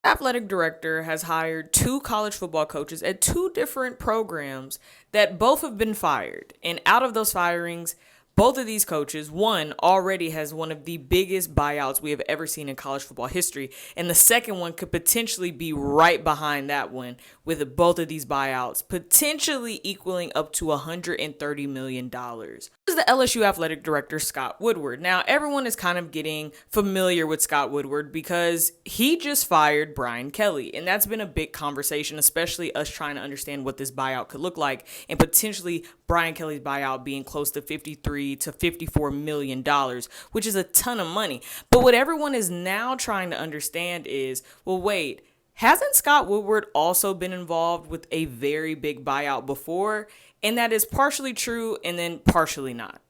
Athletic director has hired two college football coaches at two different programs that both have been fired. And out of those firings, both of these coaches, one already has one of the biggest buyouts we have ever seen in college football history. And the second one could potentially be right behind that one with both of these buyouts, potentially equaling up to $130 million. This is the LSU athletic director, Scott Woodward. Now, everyone is kind of getting familiar with Scott Woodward because he just fired Brian Kelly. And that's been a big conversation, especially us trying to understand what this buyout could look like and potentially Brian Kelly's buyout being close to $53 to $54 million, which is a ton of money. But what everyone is now trying to understand is, well, wait, hasn't Scott Woodward also been involved with a very big buyout before? And that is partially true and then partially not.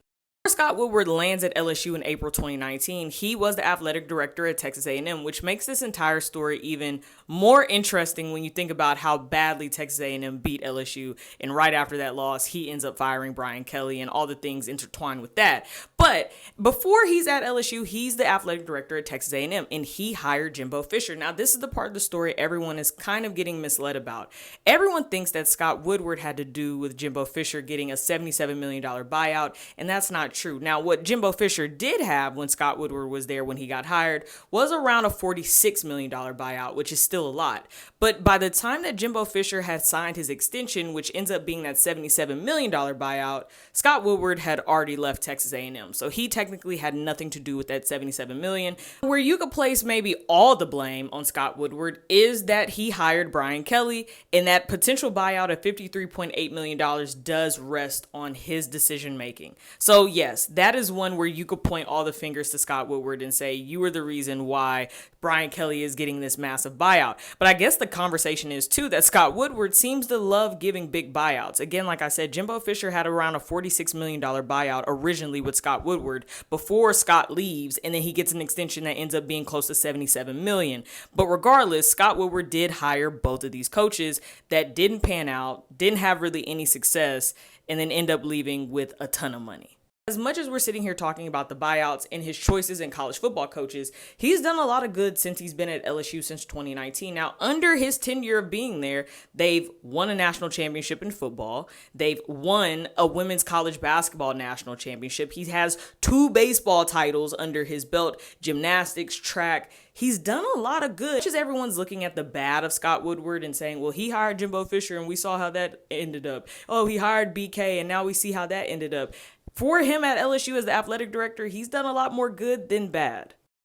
Scott Woodward lands at LSU in April 2019, he was the athletic director at Texas A&M, which makes this entire story even more interesting when you think about how badly Texas A&M beat LSU. And right after that loss, he ends up firing Brian Kelly and all the things intertwined with that. But before he's at LSU, he's the athletic director at Texas A&M, and he hired Jimbo Fisher. Now, this is the part of the story everyone is kind of getting misled about. Everyone thinks that Scott Woodward had to do with Jimbo Fisher getting a $77 million buyout, and that's not true. Now, what Jimbo Fisher did have when Scott Woodward was there when he got hired was around a $46 million buyout, which is still a lot. But by the time that Jimbo Fisher had signed his extension, which ends up being that $77 million buyout, Scott Woodward had already left Texas A&M. So he technically had nothing to do with that $77 million. Where you could place maybe all the blame on Scott Woodward is that he hired Brian Kelly, and that potential buyout of $53.8 million does rest on his decision making. So yes, that is one where you could point all the fingers to Scott Woodward and say you were the reason why Brian Kelly is getting this massive buyout. But I guess the conversation is too that Scott Woodward seems to love giving big buyouts. Again, like I said, Jimbo Fisher had around a $46 million buyout originally with Scott Woodward before Scott leaves, and then he gets an extension that ends up being close to $77 million. But regardless, Scott Woodward did hire both of these coaches that didn't pan out, didn't have really any success, and then end up leaving with a ton of money. As much as we're sitting here talking about the buyouts and his choices in college football coaches, he's done a lot of good since he's been at LSU since 2019. Now, under his tenure of being there, they've won a national championship in football. They've won a women's college basketball national championship. He has 2 baseball titles under his belt, gymnastics, track. He's done a lot of good. Just everyone's looking at the bad of Scott Woodward and saying, well, he hired Jimbo Fisher and we saw how that ended up. Oh, he hired BK and now we see how that ended up. For him at LSU as the athletic director, he's done a lot more good than bad.